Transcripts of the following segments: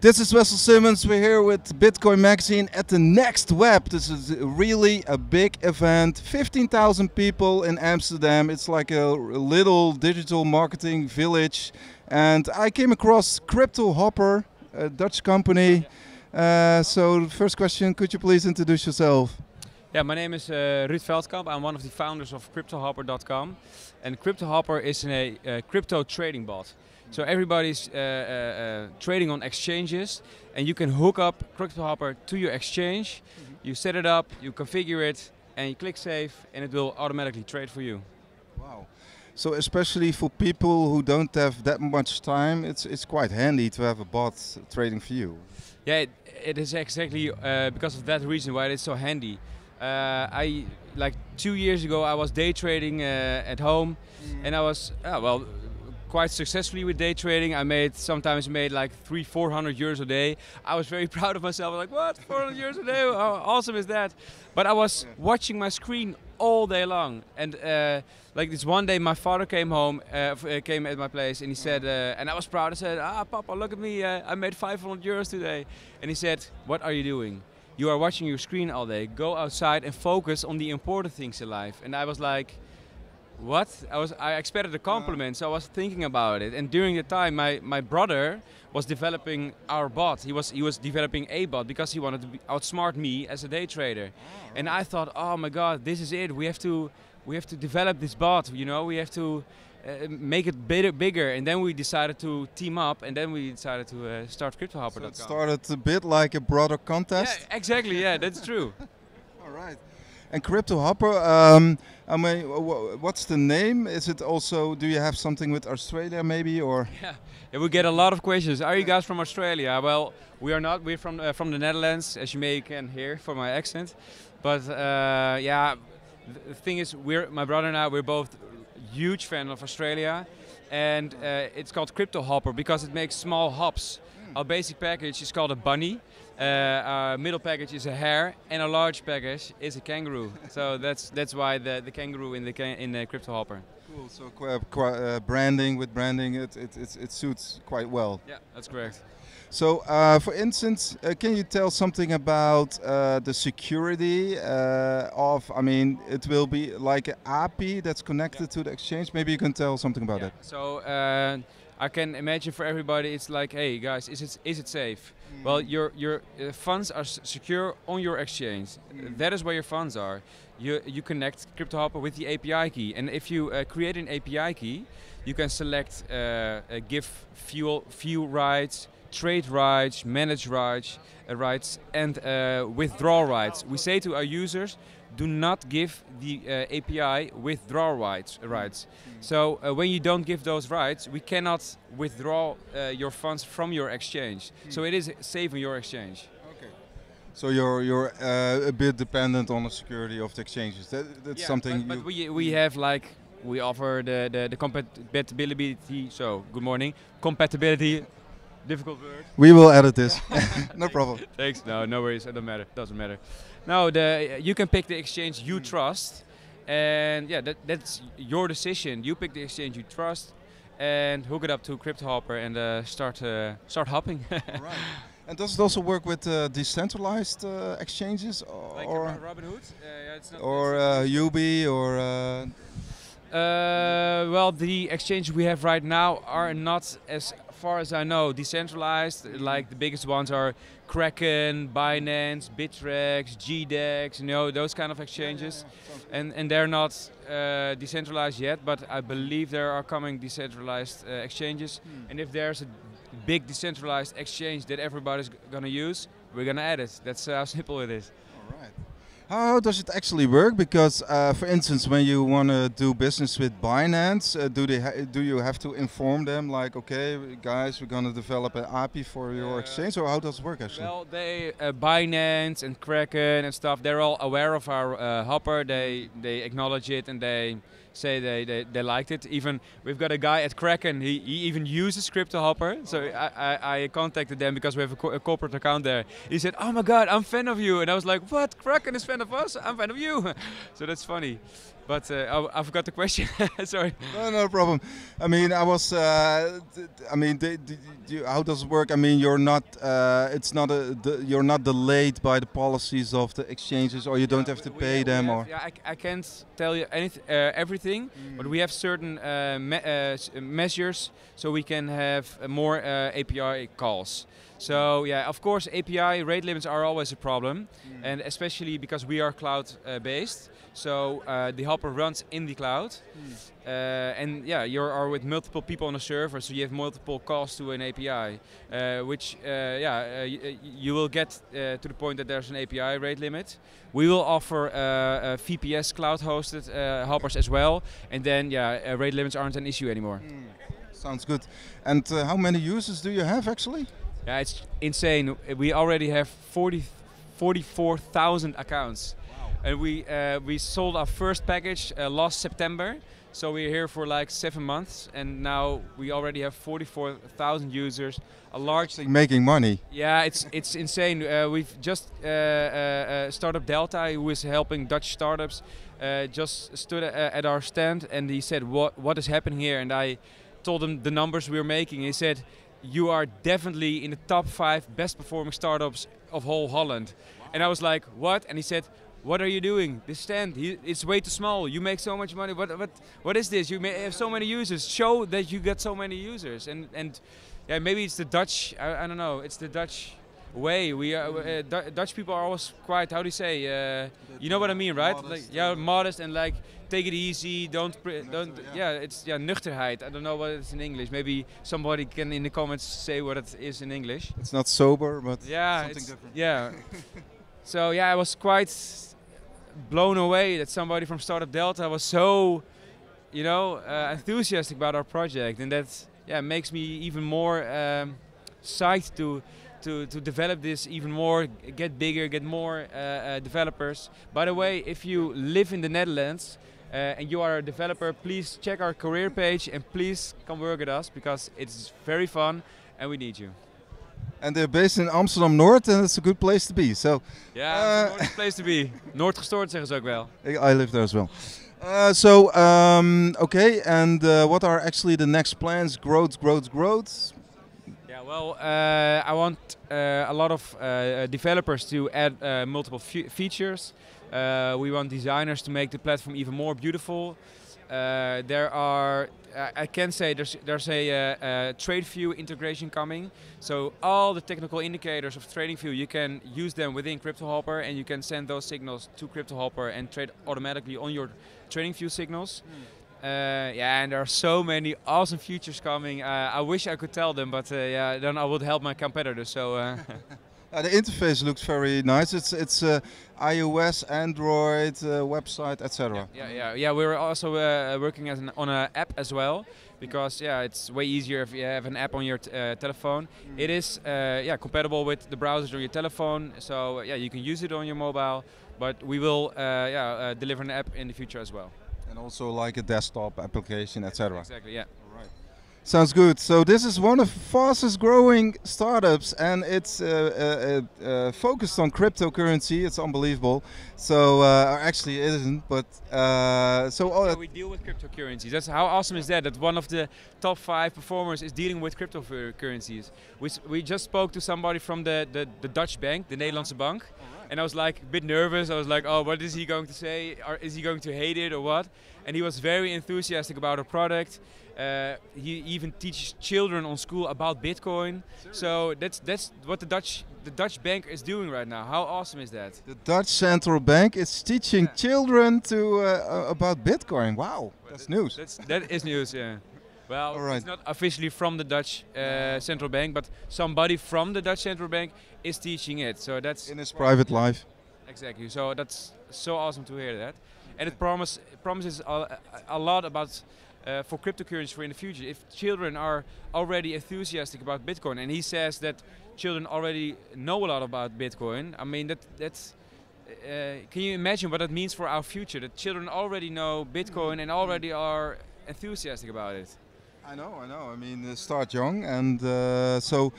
This is Wessel Simmons. We're here with Bitcoin Magazine at the Next Web. This is really a big event. 15,000 people in Amsterdam. It's like a little digital marketing village. And I came across Cryptohopper, a Dutch company. So the first question, could you please introduce yourself? Yeah, my name is Ruud Feltkamp. I'm one of the founders of Cryptohopper.com. And Cryptohopper is a crypto trading bot. So everybody's trading on exchanges, and you can hook up Cryptohopper to your exchange. You set it up, you configure it, and you click save, and it will automatically trade for you. Wow. So especially for people who don't have that much time, it's quite handy to have a bot trading for you. Yeah, it is exactly because of that reason why it's so handy. Like 2 years ago, I was day trading at home, and I was quite successfully with day trading. I sometimes made like 300-400 euros a day. I was very proud of myself. I was like, what, 400 euros a day? How awesome is that? But I was watching my screen all day long. And like this one day, my father came home, came at my place, and he said, and I was proud. I said, Papa, look at me. I made 500 euros today. And he said, what are you doing? You are watching your screen all day. Go outside and focus on the important things in life. And I was like, what? I expected a compliment, so I was thinking about it. And during the time, my brother was developing our bot. He was developing a bot because he wanted to outsmart me as a day trader. And I thought, oh my God, this is it. We have to develop this bot. You know, we have to make it bigger. And then we decided to team up, and then we decided to start Cryptohopper.com. So it started a bit like a brother contest. Yeah, exactly. Yeah, that's true. All right. And Cryptohopper, I mean, what's the name? Is it also, do you have something with Australia maybe, or? Yeah, we get a lot of questions. Are you guys from Australia? Well, we are not. We're from the Netherlands, as you can hear from my accent. But yeah, the thing is, my brother and I, we're both huge fan of Australia, and it's called Cryptohopper because it makes small hops. Our basic package is called a bunny. Our middle package is a hare, and our large package is a kangaroo. So that's why the kangaroo in the Cryptohopper. Cool. So branding, it suits quite well. Yeah, that's correct. So, for instance, can you tell something about the security of? I mean, it will be like an API that's connected to the exchange. Maybe you can tell something about that. So I can imagine for everybody, it's like, hey guys, is it safe? Well, your funds are secure on your exchange. That is where your funds are. You connect Cryptohopper with the API key, and if you create an API key, you can select give view rights, trade rights, manage rights, and withdrawal rights. We say to our users, do not give the API withdrawal rights. So when you don't give those rights, we cannot withdraw your funds from your exchange. So it is safe on your exchange. Okay. So you're a bit dependent on the security of the exchanges. That's something. But we have we offer the compatibility. So good morning, compatibility. Difficult word. We will edit this. No problem. Thanks. No worries. It doesn't matter. No, you can pick the exchange you trust, and yeah, that's your decision. You pick the exchange you trust, and hook it up to Cryptohopper and start hopping. Right. And does it also work with decentralized exchanges, like or Robinhood? Yeah, it's not. Or Ubi, or? Well, the exchanges we have right now are not, as far as I know, decentralized. Like the biggest ones are Kraken, Binance, Bittrex, GDEX, you know, those kind of exchanges. And they're not decentralized yet, but I believe there are coming decentralized exchanges. And if there's a big decentralized exchange that everybody's gonna use, we're gonna add it. That's how simple it is. All right. How does it actually work? Because, for instance, when you want to do business with Binance, do you have to inform them, like, okay, guys, we're going to develop an API for your exchange, or how does it work actually? Well, Binance and Kraken and stuff, they're all aware of our hopper. They acknowledge it, and they say they liked it. Even we've got a guy at Kraken, he even uses Cryptohopper. So I contacted them because we have a corporate account there. He said, oh my God, I'm a fan of you. And I was like, what? Kraken is fan of us? I'm a fan of you. So that's funny. But I forgot the question. Sorry. No problem. I mean, I was. I mean, how does it work? I mean, you're not. It's not you're not delayed by the policies of the exchanges, or you don't have to pay them, or. Yeah, I can't tell you everything, but we have certain measures, so we can have more API calls. So yeah, of course, API rate limits are always a problem, and especially because we are cloud based. So the hopper runs in the cloud, and yeah, you are with multiple people on a server, so you have multiple calls to an API, which you will get to the point that there's an API rate limit. We will offer VPS cloud-hosted hoppers as well, and then yeah, rate limits aren't an issue anymore. Sounds good. And how many users do you have actually? Yeah, it's insane. We already have 44,000 accounts. And we sold our first package last September, so we're here for like 7 months, and now we already have 44,000 users. A large making money. Yeah, it's insane. We've just startup Delta, who is helping Dutch startups, just stood at our stand, and he said, "What is happening here?" And I told him the numbers we were making. He said, "You are definitely in the top 5 best performing startups of whole Holland." And I was like, "What?" And he said, "What are you doing? This stand, it's way too small. You make so much money. What is this? You have so many users. Show that you get so many users." And yeah, maybe it's the Dutch. I don't know. It's the Dutch way. We are Dutch people are always quite. How do you say? You know what I mean, right? Modest, like, yeah, modest and like take it easy. Don't. Yeah, it's nuchterheid. I don't know what it's in English. Maybe somebody can in the comments say what it is in English. It's not sober, but yeah, something different. Yeah. So yeah, I was quite blown away that somebody from Startup Delta was so, enthusiastic about our project, and that makes me even more psyched to develop this even more, get bigger, get more developers. By the way, if you live in the Netherlands and you are a developer, please check our career page and please come work with us, because it's very fun and we need you. And they're based in Amsterdam North, and it's a good place to be. So yeah, it's a good place to be. Noord gestoord zeggen ze ook wel. I live there as well. Okay, and what are actually the next plans? Growth. Yeah, well, I want a lot of developers to add multiple features. We want designers to make the platform even more beautiful. There are, I can say there's a TradeView integration coming. So all the technical indicators of TradingView, you can use them within Cryptohopper, and you can send those signals to Cryptohopper and trade automatically on your TradingView signals. Yeah, and there are so many awesome features coming. I wish I could tell them, but yeah, then I would help my competitors. So. The interface looks very nice. It's iOS, Android, website, etc. Yeah. We're also working on an app as well, because yeah, it's way easier if you have an app on your telephone. It is compatible with the browsers on your telephone, so yeah, you can use it on your mobile. But we will deliver an app in the future as well. And also like a desktop application, etc. Exactly. Yeah. Sounds good. So this is one of the fastest growing startups, and it's focused on cryptocurrency. It's unbelievable. So actually it isn't, but we deal with cryptocurrencies. That's how awesome is that? That one of the top 5 performers is dealing with cryptocurrencies. We just spoke to somebody from the Dutch bank, the Nederlandse bank. And I was like a bit nervous. I was like, oh, what is he going to say? Or is he going to hate it or what? And he was very enthusiastic about our product. He even teaches children on school about Bitcoin. So that's what the Dutch bank is doing right now. How awesome is that? The Dutch central bank is teaching children to about Bitcoin. Wow, that's news. That is news, yeah. Well, right. It's not officially from the Dutch central bank, but somebody from the Dutch central bank is teaching it. So that's in his private life. Exactly. So that's so awesome to hear that, and it promises a lot about for cryptocurrency for in the future. If children are already enthusiastic about Bitcoin, and he says that children already know a lot about Bitcoin. I mean that's. Can you imagine what that means for our future? That children already know Bitcoin and already are enthusiastic about it. I know. I mean, start young, and so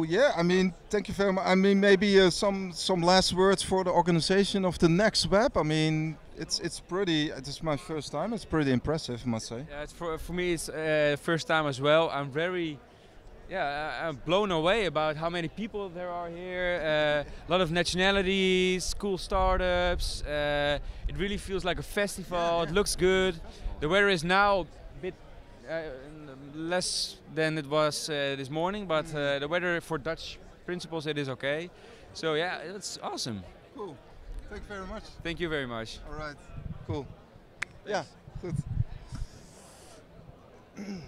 yeah. I mean, thank you very much. I mean, maybe some last words for the organization of the next web. I mean, it's pretty. It's my first time. It's pretty impressive, I must say. Yeah, it's for me it's first time as well. I'm very I'm blown away about how many people there are here. A lot of nationalities, cool startups. It really feels like a festival. It looks good. The weather is now a bit less than it was this morning, but the weather for Dutch principles it is okay. So yeah, it's awesome. Cool. Thank you very much. Thank you very much. All right. Cool. Thanks. Yeah. Good.